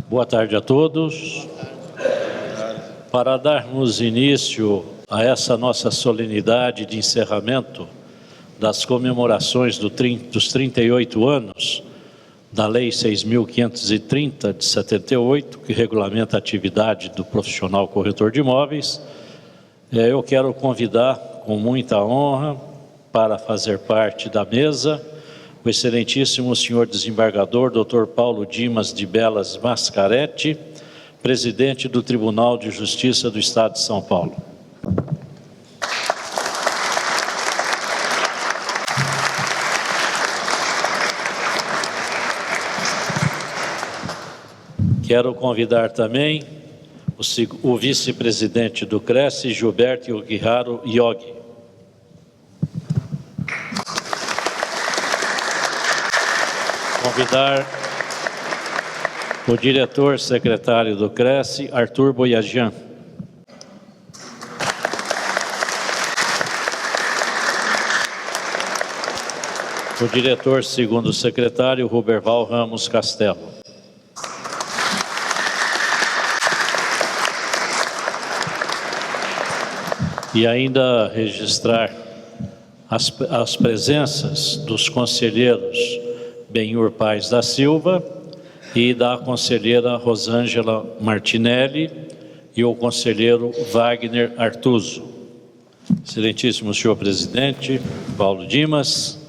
Boa tarde a todos. Para darmos início a essa nossa solenidade de encerramento das comemorações dos 38 anos da Lei 6.530 de 78, que regulamenta a atividade do profissional corretor de imóveis, eu quero convidar com muita honra para fazer parte da mesa o excelentíssimo senhor desembargador Dr. Paulo Dimas de Belas Mascaretti, presidente do Tribunal de Justiça do Estado de São Paulo. Quero convidar também o vice-presidente do CRECE, Gilberto Yugiharo Yogi. Convidar o diretor-secretário do CRECE, Arthur Boyajian. O diretor segundo secretário, Ruberval Ramos Castelo. E ainda registrar as presenças dos conselheiros Benhur Paz da Silva e da conselheira Rosângela Martinelli e o conselheiro Wagner Artuso. Excelentíssimo senhor presidente Paulo Dimas,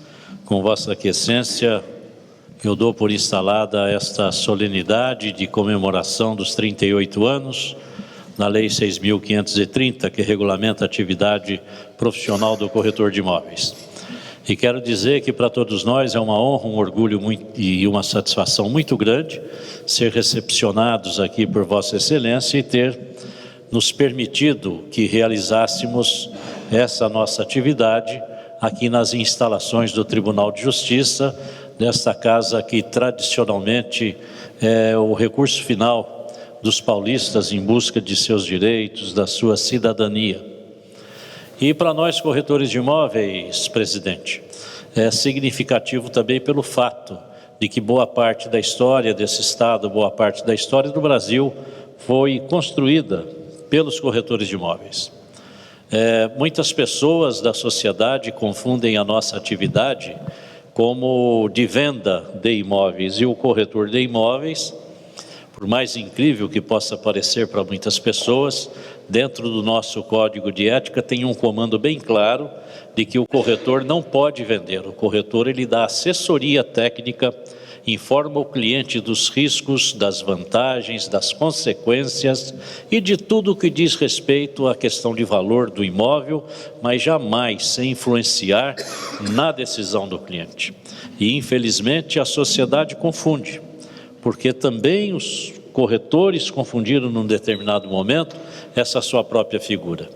com vossa aquiescência, eu dou por instalada esta solenidade de comemoração dos 38 anos na Lei 6.530, que regulamenta a atividade profissional do corretor de imóveis. E quero dizer que para todos nós é uma honra, um orgulho e uma satisfação muito grande ser recepcionados aqui por Vossa Excelência e ter nos permitido que realizássemos essa nossa atividade aqui nas instalações do Tribunal de Justiça, desta casa que tradicionalmente é o recurso final dos paulistas em busca de seus direitos, da sua cidadania. E para nós corretores de imóveis, presidente, é significativo também pelo fato de que boa parte da história desse Estado, boa parte da história do Brasil foi construída pelos corretores de imóveis. Muitas pessoas da sociedade confundem a nossa atividade como de venda de imóveis e o corretor de imóveis, por mais incrível que possa parecer para muitas pessoas, dentro do nosso código de ética tem um comando bem claro de que o corretor não pode vender. O corretor ele dá assessoria técnica, informa o cliente dos riscos, das vantagens, das consequências e de tudo que diz respeito à questão de valor do imóvel, mas jamais sem influenciar na decisão do cliente. E infelizmente a sociedade confunde, porque também os corretores confundiram num determinado momento essa sua própria figura.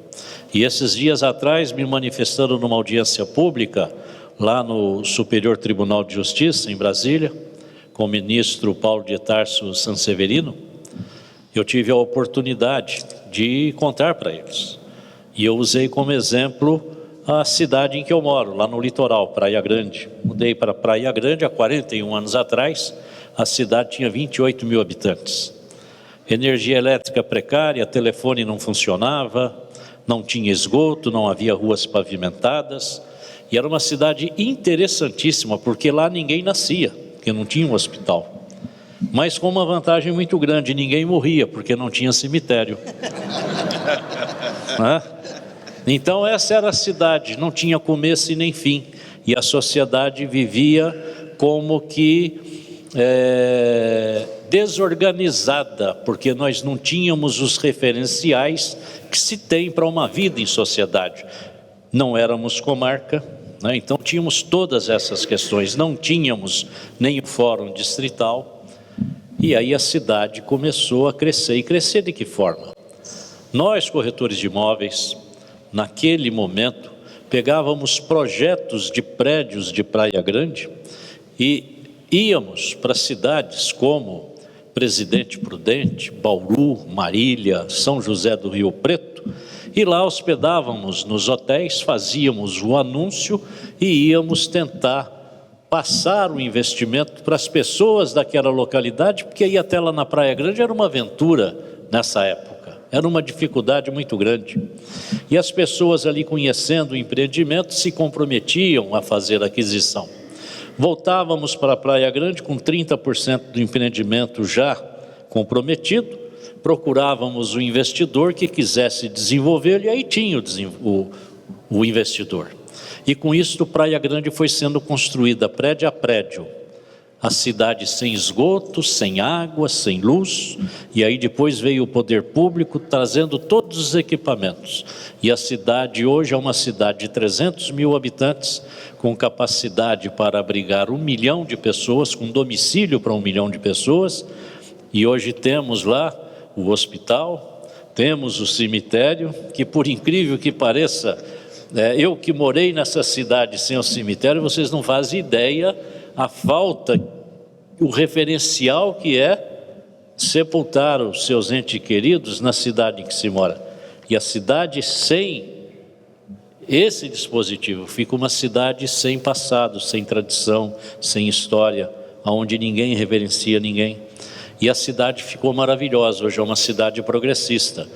E esses dias atrás me manifestaram numa audiência pública lá no Superior Tribunal de Justiça em Brasília, com o ministro Paulo de Tarso Sanseverino. Eu tive a oportunidade de contar para eles. E eu usei como exemplo a cidade em que eu moro, lá no litoral, Praia Grande. Mudei para Praia Grande há 41 anos atrás. A cidade tinha 28 mil habitantes. Energia elétrica precária, telefone não funcionava, não tinha esgoto, não havia ruas pavimentadas. E era uma cidade interessantíssima, porque lá ninguém nascia, porque não tinha um hospital. Mas com uma vantagem muito grande, ninguém morria, porque não tinha cemitério. Então essa era a cidade, não tinha começo e nem fim. E a sociedade vivia como que desorganizada, porque nós não tínhamos os referenciais que se tem para uma vida em sociedade. Não éramos comarca, né? Então tínhamos todas essas questões, não tínhamos nem o fórum distrital, e aí a cidade começou a crescer. E crescer de que forma? Nós, corretores de imóveis, naquele momento, pegávamos projetos de prédios de Praia Grande e íamos para cidades como Presidente Prudente, Bauru, Marília, São José do Rio Preto, e lá hospedávamos nos hotéis, fazíamos o anúncio e íamos tentar passar o investimento para as pessoas daquela localidade, porque ir até lá na Praia Grande era uma aventura nessa época, era uma dificuldade muito grande. E as pessoas ali, conhecendo o empreendimento, se comprometiam a fazer a aquisição. Voltávamos para a Praia Grande com 30% do empreendimento já comprometido, procurávamos o investidor que quisesse desenvolver, e aí tinha o investidor. E com isso, Praia Grande foi sendo construída prédio a prédio, a cidade sem esgoto, sem água, sem luz, e aí depois veio o poder público trazendo todos os equipamentos. E a cidade hoje é uma cidade de 300 mil habitantes, com capacidade para abrigar 1 milhão de pessoas, com domicílio para 1 milhão de pessoas, e hoje temos lá o hospital, temos o cemitério, que por incrível que pareça, eu que morei nessa cidade sem o cemitério, vocês não fazem ideia a falta, o referencial que é sepultar os seus entes queridos na cidade em que se mora. E a cidade sem esse dispositivo fica uma cidade sem passado, sem tradição, sem história, onde ninguém reverencia ninguém. E a cidade ficou maravilhosa, hoje é uma cidade progressista.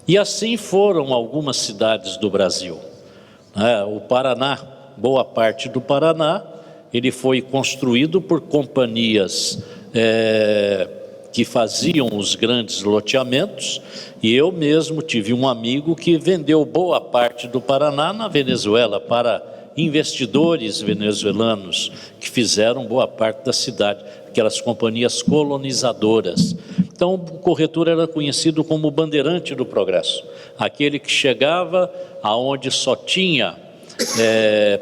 E assim foram algumas cidades do Brasil. O Paraná, boa parte do Paraná, ele foi construído por companhias que faziam os grandes loteamentos, e eu mesmo tive um amigo que vendeu boa parte do Paraná na Venezuela para investidores venezuelanos que fizeram boa parte da cidade, aquelas companhias colonizadoras. Então o corretor era conhecido como o bandeirante do progresso, aquele que chegava aonde só tinha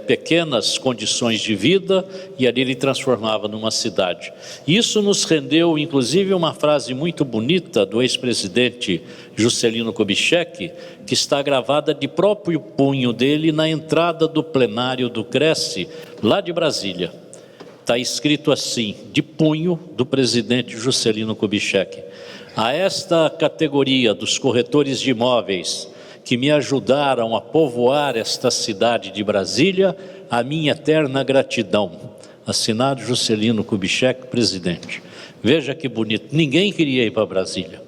pequenas condições de vida, e ali ele transformava numa cidade. Isso nos rendeu, inclusive, uma frase muito bonita do ex-presidente Juscelino Kubitschek, que está gravada de próprio punho dele na entrada do plenário do Cresce, lá de Brasília. Está escrito assim, de punho do presidente Juscelino Kubitschek: a esta categoria dos corretores de imóveis que me ajudaram a povoar esta cidade de Brasília, a minha eterna gratidão. Assinado Juscelino Kubitschek, presidente. Veja que bonito, ninguém queria ir para Brasília,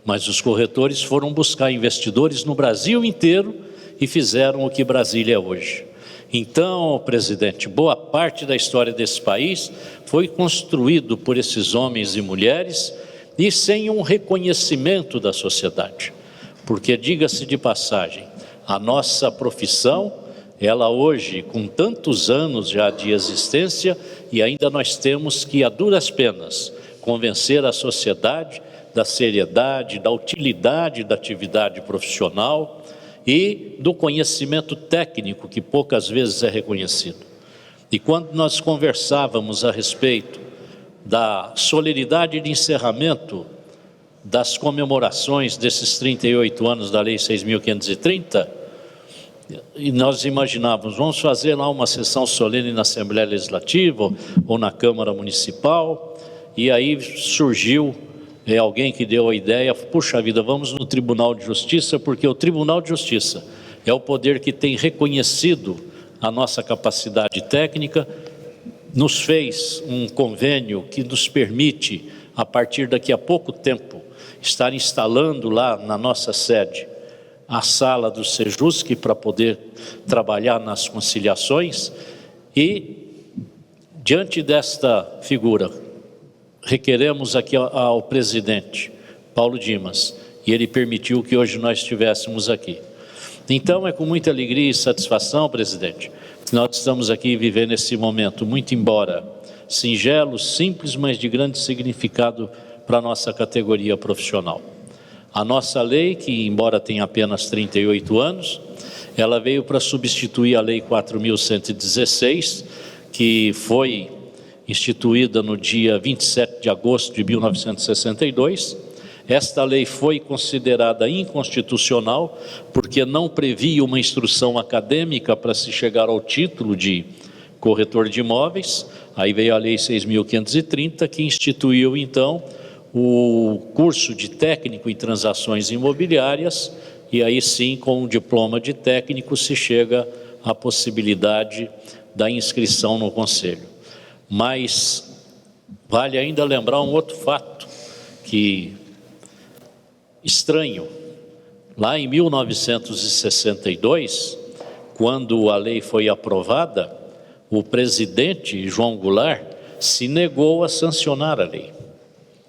mas os corretores foram buscar investidores no Brasil inteiro e fizeram o que Brasília é hoje. Então, presidente, boa parte da história desse país foi construído por esses homens e mulheres e sem um reconhecimento da sociedade. Porque, diga-se de passagem, a nossa profissão, ela hoje, com tantos anos já de existência, e ainda nós temos que, a duras penas, convencer a sociedade da seriedade, da utilidade da atividade profissional e do conhecimento técnico, que poucas vezes é reconhecido. E quando nós conversávamos a respeito da solenidade de encerramento das comemorações desses 38 anos da Lei 6.530, e nós imaginávamos, vamos fazer lá uma sessão solene na Assembleia Legislativa ou na Câmara Municipal, e aí surgiu alguém que deu a ideia, puxa vida, vamos no Tribunal de Justiça, porque o Tribunal de Justiça é o poder que tem reconhecido a nossa capacidade técnica, nos fez um convênio que nos permite, a partir daqui a pouco tempo, estar instalando lá na nossa sede a sala do Sejusc para poder trabalhar nas conciliações. E, diante desta figura, requeremos aqui ao presidente Paulo Dimas, e ele permitiu que hoje nós estivéssemos aqui. Então é com muita alegria e satisfação, presidente, que nós estamos aqui vivendo esse momento, muito embora singelo, simples, mas de grande significado para a nossa categoria profissional. A nossa lei, que embora tenha apenas 38 anos, ela veio para substituir a Lei 4.116, que foi instituída no dia 27 de agosto de 1962. Esta lei foi considerada inconstitucional, porque não previa uma instrução acadêmica para se chegar ao título de corretor de imóveis. Aí veio a Lei 6.530, que instituiu então o curso de técnico em transações imobiliárias, e aí sim, com o diploma de técnico, se chega à possibilidade da inscrição no conselho. Mas vale ainda lembrar um outro fato que estranho. Lá em 1962, quando a lei foi aprovada, o presidente João Goulart se negou a sancionar a lei.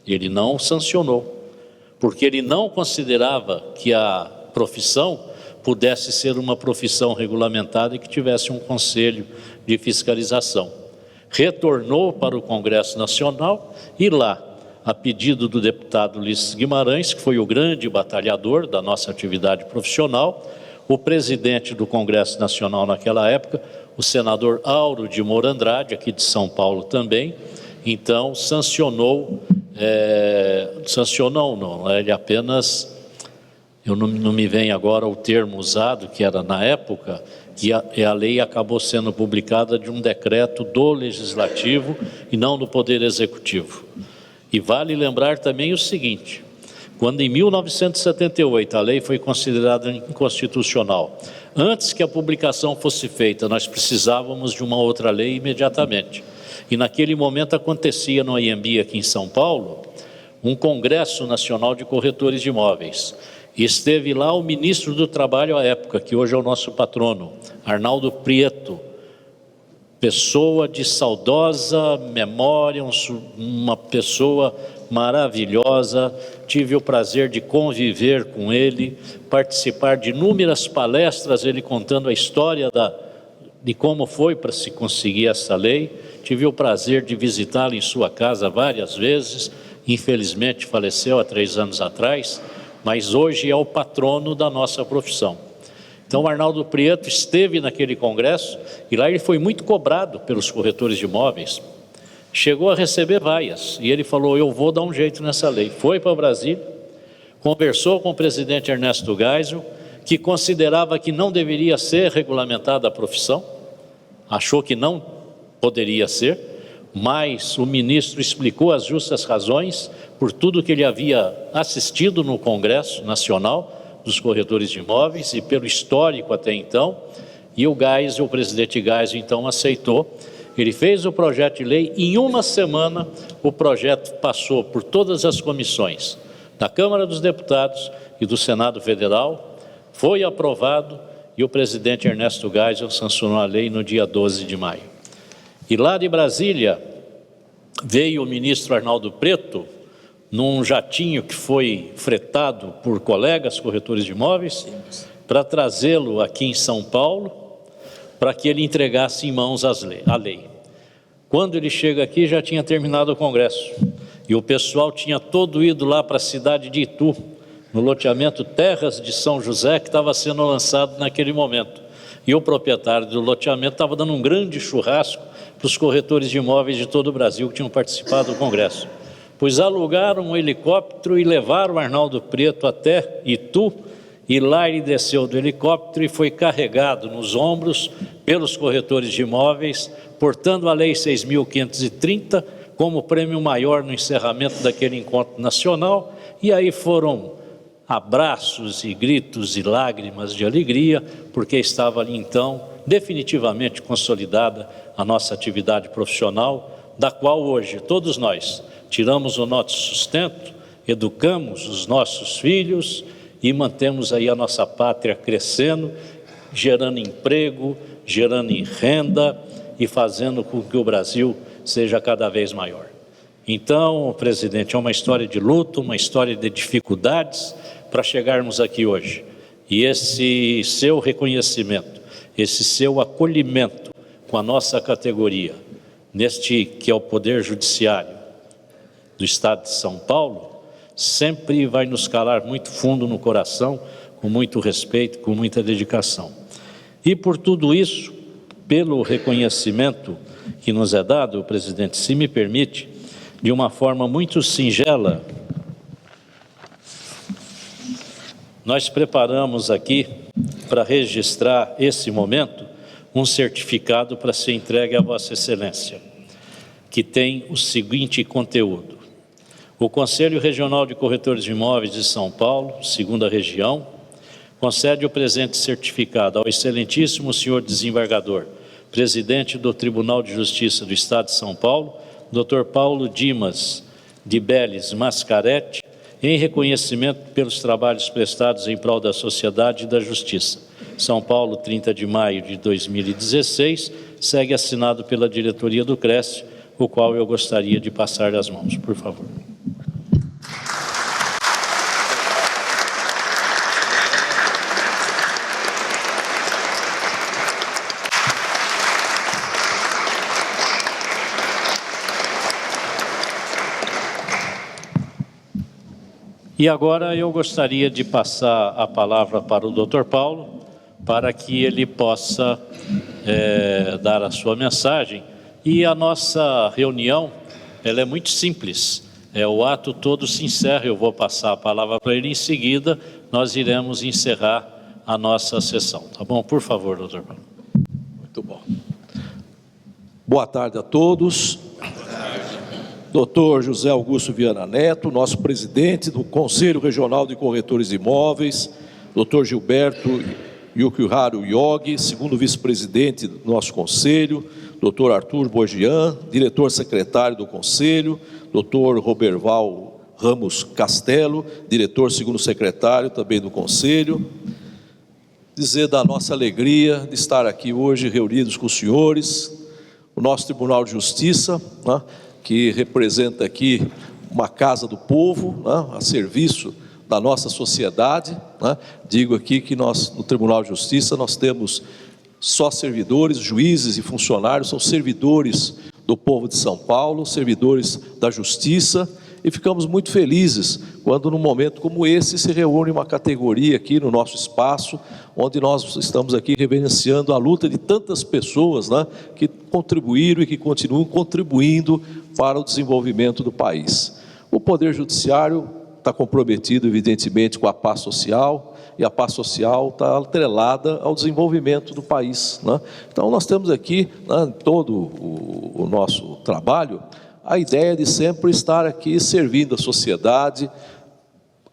Ele não sancionou, porque ele não considerava que a profissão pudesse ser uma profissão regulamentada e que tivesse um conselho de fiscalização. Retornou para o Congresso Nacional e lá, a pedido do deputado Ulisses Guimarães, que foi o grande batalhador da nossa atividade profissional, o presidente do Congresso Nacional naquela época, o senador Auro de Moura Andrade, aqui de São Paulo também, então sancionou, ele apenas, não me vem agora o termo usado, que era na época, que a lei acabou sendo publicada de um decreto do Legislativo e não do Poder Executivo. E vale lembrar também o seguinte, quando em 1978 a lei foi considerada inconstitucional, antes que a publicação fosse feita, nós precisávamos de uma outra lei imediatamente. E naquele momento acontecia no AMB aqui em São Paulo, um Congresso Nacional de Corretores de Imóveis. E esteve lá o ministro do Trabalho à época, que hoje é o nosso patrono, Arnaldo Prieto, pessoa de saudosa memória, uma pessoa maravilhosa. Tive o prazer de conviver com ele, participar de inúmeras palestras, ele contando a história de como foi para se conseguir essa lei. Tive o prazer de visitá-lo em sua casa várias vezes, infelizmente faleceu há 3 anos atrás, mas hoje é o patrono da nossa profissão. Então, o Arnaldo Prieto esteve naquele congresso e lá ele foi muito cobrado pelos corretores de imóveis. Chegou a receber vaias e ele falou, eu vou dar um jeito nessa lei. Foi para Brasília, conversou com o presidente Ernesto Geisel, que considerava que não deveria ser regulamentada a profissão, achou que não poderia ser, mas o ministro explicou as justas razões por tudo que ele havia assistido no Congresso Nacional dos Corretores de Imóveis e pelo histórico até então, e o presidente Geisel então aceitou. Ele fez o projeto de lei, em uma semana o projeto passou por todas as comissões da Câmara dos Deputados e do Senado Federal, foi aprovado e o presidente Ernesto Geisel sancionou a lei no dia 12 de maio. E lá de Brasília veio o ministro Arnaldo Prieto, num jatinho que foi fretado por colegas corretores de imóveis, para trazê-lo aqui em São Paulo, para que ele entregasse em mãos a lei. Quando ele chega aqui, já tinha terminado o Congresso, e o pessoal tinha todo ido lá para a cidade de Itu, no loteamento Terras de São José, que estava sendo lançado naquele momento. E o proprietário do loteamento estava dando um grande churrasco para os corretores de imóveis de todo o Brasil que tinham participado do Congresso. Pois alugaram um helicóptero e levaram o Arnaldo Prieto até Itu, e lá ele desceu do helicóptero e foi carregado nos ombros pelos corretores de imóveis, portando a Lei 6.530 como prêmio maior no encerramento daquele encontro nacional, e aí foram abraços e gritos e lágrimas de alegria, porque estava ali então definitivamente consolidada a nossa atividade profissional, da qual hoje todos nós tiramos o nosso sustento, educamos os nossos filhos e mantemos aí a nossa pátria crescendo, gerando emprego, gerando renda e fazendo com que o Brasil seja cada vez maior. Então, presidente, é uma história de luta, uma história de dificuldades para chegarmos aqui hoje. E esse seu reconhecimento, esse seu acolhimento com a nossa categoria, neste que é o Poder Judiciário do Estado de São Paulo, sempre vai nos calar muito fundo no coração, com muito respeito, com muita dedicação. E por tudo isso, pelo reconhecimento que nos é dado, presidente, se me permite, de uma forma muito singela, nós preparamos aqui, para registrar esse momento, um certificado para ser entregue a Vossa Excelência, que tem o seguinte conteúdo. O Conselho Regional de Corretores de Imóveis de São Paulo, segunda região, concede o presente certificado ao excelentíssimo senhor desembargador presidente do Tribunal de Justiça do Estado de São Paulo, Dr. Paulo Dimas de Beles Mascaretti, em reconhecimento pelos trabalhos prestados em prol da sociedade e da justiça. São Paulo, 30 de maio de 2016, segue assinado pela diretoria do CRES, o qual eu gostaria de passar as mãos, por favor. E agora eu gostaria de passar a palavra para o Dr. Paulo, para que ele possa dar a sua mensagem. E a nossa reunião, ela é muito simples, o ato todo se encerra, eu vou passar a palavra para ele, em seguida nós iremos encerrar a nossa sessão, tá bom? Por favor, Dr. Paulo. Muito bom. Boa tarde a todos. Dr. José Augusto Viana Neto, nosso presidente do Conselho Regional de Corretores de Imóveis, Dr. Gilberto Yukihiro Yogi, segundo vice-presidente do nosso conselho, Dr. Arthur Bogian, diretor-secretário do conselho, Dr. Roberval Ramos Castelo, diretor segundo secretário também do conselho. Dizer da nossa alegria de estar aqui hoje reunidos com os senhores, o nosso Tribunal de Justiça, né, que representa aqui uma casa do povo, né, a serviço da nossa sociedade, né. Digo aqui que nós, no Tribunal de Justiça, nós temos só servidores, juízes e funcionários, são servidores do povo de São Paulo, servidores da Justiça, e ficamos muito felizes quando num momento como esse se reúne uma categoria aqui no nosso espaço, onde nós estamos aqui reverenciando a luta de tantas pessoas, né, que contribuíram e que continuam contribuindo para o desenvolvimento do país. O Poder Judiciário está comprometido, evidentemente, com a paz social, e a paz social está atrelada ao desenvolvimento do país, né? Então, nós temos aqui, né, em todo o nosso trabalho, a ideia de sempre estar aqui servindo a sociedade,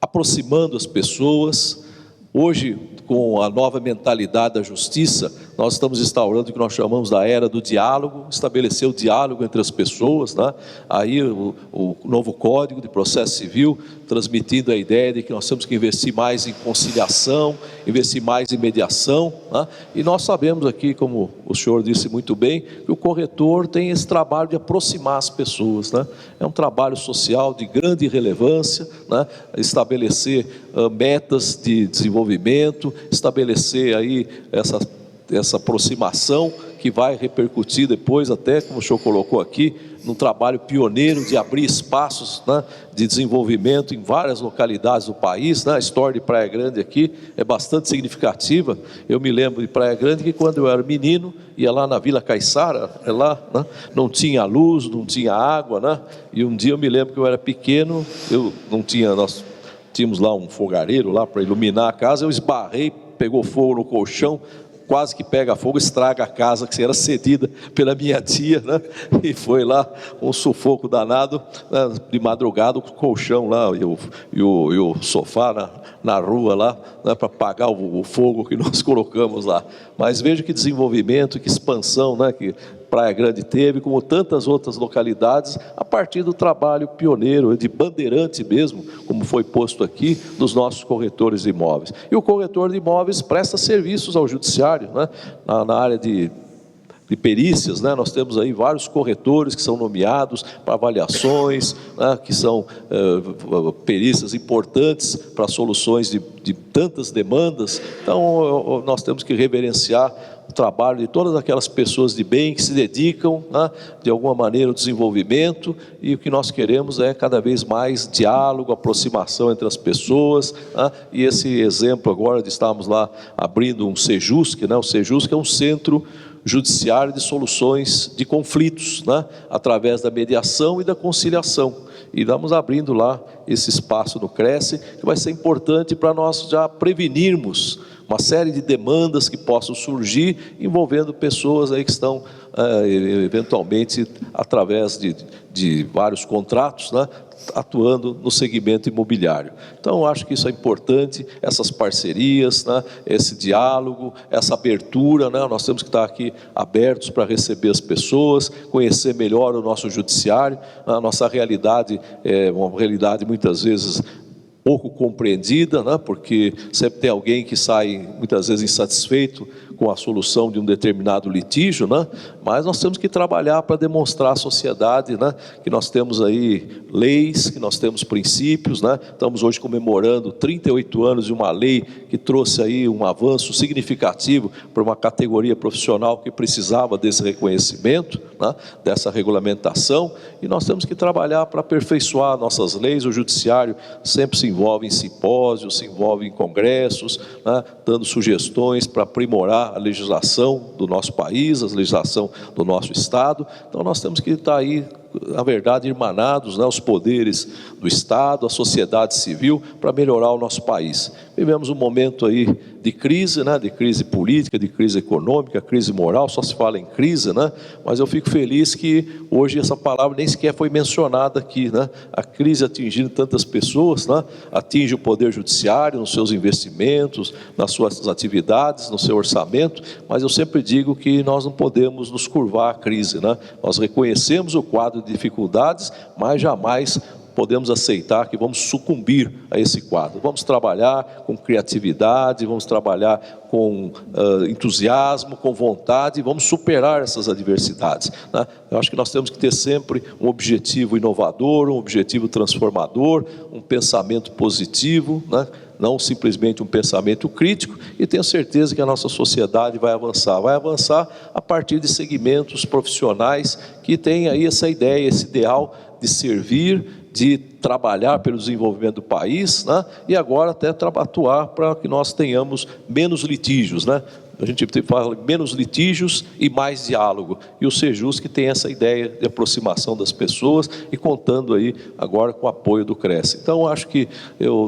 aproximando as pessoas. Hoje, com a nova mentalidade da justiça, nós estamos instaurando o que nós chamamos da era do diálogo, estabelecer o diálogo entre as pessoas, né? Aí o novo Código de Processo Civil, transmitindo a ideia de que nós temos que investir mais em conciliação, investir mais em mediação, né? E nós sabemos aqui, como o senhor disse muito bem, que o corretor tem esse trabalho de aproximar as pessoas, né? É um trabalho social de grande relevância, né? Estabelecer metas de desenvolvimento, estabelecer aí essa aproximação que vai repercutir depois, até como o senhor colocou aqui, num trabalho pioneiro de abrir espaços, né, de desenvolvimento em várias localidades do país, né? A história de Praia Grande aqui é bastante significativa. Eu me lembro de Praia Grande que quando eu era menino, ia lá na Vila Caiçara, né, não tinha luz, não tinha água, né? E um dia eu me lembro que eu era pequeno, nós tínhamos lá um fogareiro lá para iluminar a casa, eu esbarrei, pegou fogo no colchão, quase que pega fogo, estraga a casa que era cedida pela minha tia, né? E foi lá um sufoco danado, né? De madrugada, o colchão lá e o sofá na rua lá, né? Para apagar o fogo que nós colocamos lá. Mas veja que desenvolvimento, que expansão, né? Que Praia Grande teve, como tantas outras localidades, a partir do trabalho pioneiro, de bandeirante mesmo, como foi posto aqui, dos nossos corretores de imóveis. E o corretor de imóveis presta serviços ao judiciário, né? Na área de perícias, né? Nós temos aí vários corretores que são nomeados para avaliações, né? Que são perícias importantes para soluções de tantas demandas. Então, nós temos que reverenciar o trabalho de todas aquelas pessoas de bem que se dedicam, né, de alguma maneira ao desenvolvimento, e o que nós queremos é cada vez mais diálogo, aproximação entre as pessoas, né? E esse exemplo agora de estarmos lá abrindo um Sejusc, né? O Sejusc é um centro judiciário de soluções de conflitos, né? Através da mediação e da conciliação. E vamos abrindo lá esse espaço no Cresce, que vai ser importante para nós já prevenirmos uma série de demandas que possam surgir envolvendo pessoas aí que estão eventualmente através de vários contratos, né, atuando no segmento imobiliário. Então, eu acho que isso é importante, essas parcerias, né, esse diálogo, essa abertura, né, nós temos que estar aqui abertos para receber as pessoas, conhecer melhor o nosso judiciário. A nossa realidade é uma realidade muitas vezes pouco compreendida, né, porque sempre tem alguém que sai muitas vezes insatisfeito com a solução de um determinado litígio, né? Mas nós temos que trabalhar para demonstrar à sociedade, né, que nós temos aí leis, que nós temos princípios, né? Estamos hoje comemorando 38 anos de uma lei que trouxe aí um avanço significativo para uma categoria profissional que precisava desse reconhecimento, né, dessa regulamentação, e nós temos que trabalhar para aperfeiçoar nossas leis. O judiciário sempre se envolve em simpósios, se envolve em congressos, né, dando sugestões para aprimorar a legislação do nosso país, a legislação do nosso Estado. Então nós temos que estar aí, na verdade, irmanados, né, os poderes do Estado, a sociedade civil, para melhorar o nosso país. Vivemos um momento aí de crise, né, de crise política, de crise econômica, crise moral, só se fala em crise, né, mas eu fico feliz que hoje essa palavra nem sequer foi mencionada aqui, né, a crise atingindo tantas pessoas, né, atinge o poder judiciário nos seus investimentos, nas suas atividades, no seu orçamento, mas eu sempre digo que nós não podemos nos curvar à crise, né, nós reconhecemos o quadro de dificuldades, mas jamais podemos aceitar que vamos sucumbir a esse quadro. Vamos trabalhar com criatividade, vamos trabalhar com entusiasmo, com vontade, vamos superar essas adversidades, né? Eu acho que nós temos que ter sempre um objetivo inovador, um objetivo transformador, um pensamento positivo, né? Não simplesmente um pensamento crítico, e tenho certeza que a nossa sociedade vai avançar a partir de segmentos profissionais que têm aí essa ideia, esse ideal de servir, de trabalhar pelo desenvolvimento do país, né? E agora até atuar para que nós tenhamos menos litígios, né? A gente fala menos litígios e mais diálogo, e o Sejus que tem essa ideia de aproximação das pessoas, e contando aí agora com o apoio do Cresce. Então acho que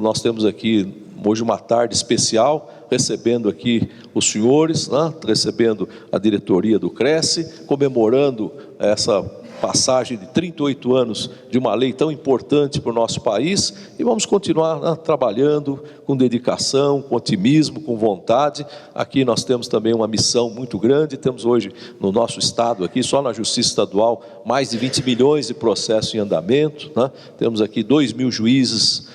nós temos aqui hoje uma tarde especial, recebendo aqui os senhores, né? Recebendo a diretoria do Cresce, comemorando essa passagem de 38 anos de uma lei tão importante para o nosso país, e vamos continuar, né, trabalhando com dedicação, com otimismo, com vontade. Aqui nós temos também uma missão muito grande, temos hoje no nosso estado, aqui só na Justiça Estadual, mais de 20 milhões de processos em andamento, né? Temos aqui 2.000 juízes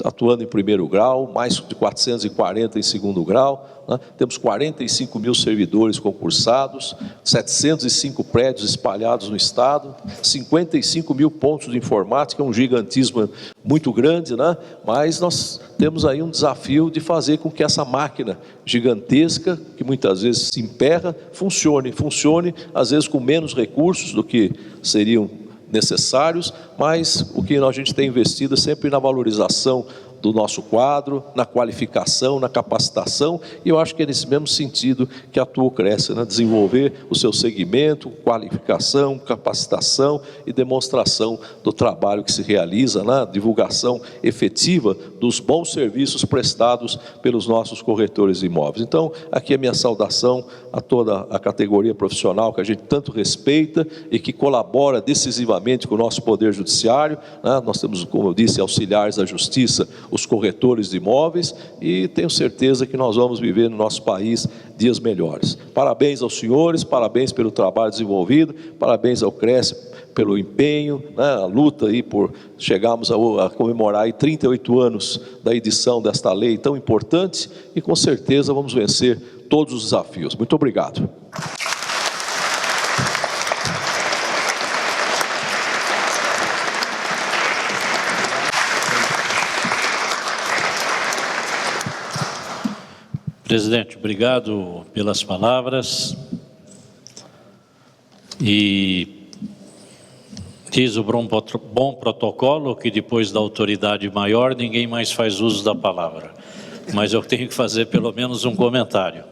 atuando em primeiro grau, mais de 440 em segundo grau, né? Temos 45 mil servidores concursados, 705 prédios espalhados no estado, 55 mil pontos de informática, um gigantismo muito grande, né? Mas nós temos aí um desafio de fazer com que essa máquina gigantesca, que muitas vezes se emperra, funcione às vezes com menos recursos do que seriam necessários, mas o que a gente tem investido é sempre na valorização do nosso quadro, na qualificação, na capacitação, e eu acho que é nesse mesmo sentido que atua o Cresce, né? Desenvolver o seu segmento, qualificação, capacitação e demonstração do trabalho que se realiza, na divulgação efetiva dos bons serviços prestados pelos nossos corretores de imóveis. Então, aqui é minha saudação a toda a categoria profissional que a gente tanto respeita e que colabora decisivamente com o nosso Poder Judiciário, né? Nós temos, como eu disse, auxiliares da Justiça, os corretores de imóveis, e tenho certeza que nós vamos viver no nosso país dias melhores. Parabéns aos senhores, parabéns pelo trabalho desenvolvido, parabéns ao Cresce pelo empenho, né, a luta aí por chegarmos a comemorar aí 38 anos da edição desta lei tão importante, e com certeza vamos vencer todos os desafios. Muito obrigado. Presidente, obrigado pelas palavras. E diz o bom protocolo que depois da autoridade maior ninguém mais faz uso da palavra. Mas eu tenho que fazer pelo menos um comentário.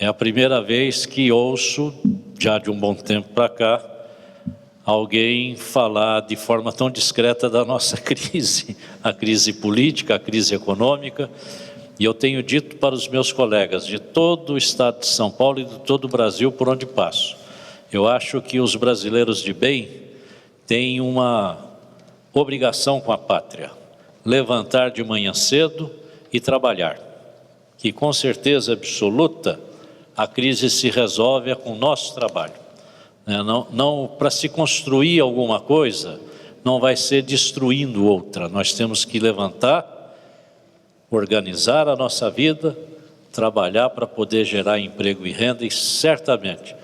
É a primeira vez que ouço, já de um bom tempo para cá, alguém falar de forma tão discreta da nossa crise, a crise política, a crise econômica. E eu tenho dito para os meus colegas de todo o estado de São Paulo e de todo o Brasil por onde passo, eu acho que os brasileiros de bem têm uma obrigação com a pátria: levantar de manhã cedo e trabalhar, que com certeza absoluta a crise se resolve com o nosso trabalho. Não para se construir alguma coisa, não vai ser destruindo outra. Nós temos que levantar, organizar a nossa vida, trabalhar para poder gerar emprego e renda, e certamente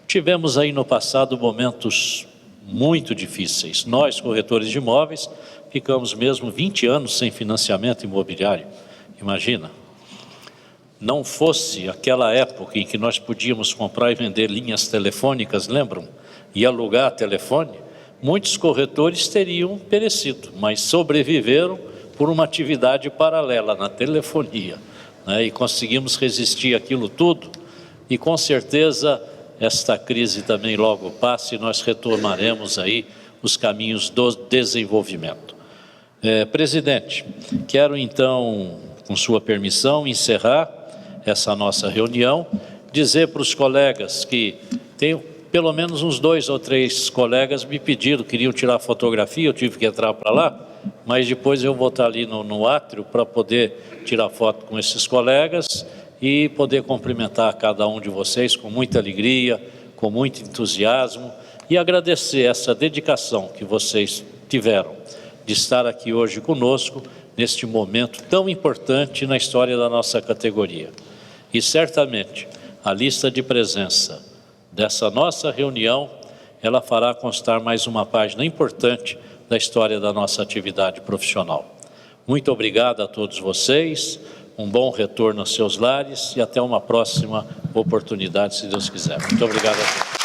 tivemos aí no passado momentos muito difíceis. Nós, corretores de imóveis, ficamos mesmo 20 anos sem financiamento imobiliário. Imagina, não fosse aquela época em que nós podíamos comprar e vender linhas telefônicas, lembram? E alugar telefone, muitos corretores teriam perecido, mas sobreviveram por uma atividade paralela na telefonia, né? E conseguimos resistir àquilo tudo, e com certeza esta crise também logo passa e nós retomaremos aí os caminhos do desenvolvimento. Presidente, quero então, com sua permissão, encerrar essa nossa reunião, dizer para os colegas que tenho pelo menos uns 2 ou 3 colegas me pediram, queriam tirar fotografia, eu tive que entrar para lá, mas depois eu vou estar ali no átrio para poder tirar foto com esses colegas e poder cumprimentar cada um de vocês com muita alegria, com muito entusiasmo, e agradecer essa dedicação que vocês tiveram de estar aqui hoje conosco, neste momento tão importante na história da nossa categoria. E certamente a lista de presença dessa nossa reunião, ela fará constar mais uma página importante da história da nossa atividade profissional. Muito obrigado a todos vocês, um bom retorno aos seus lares e até uma próxima oportunidade, se Deus quiser. Muito obrigado a todos.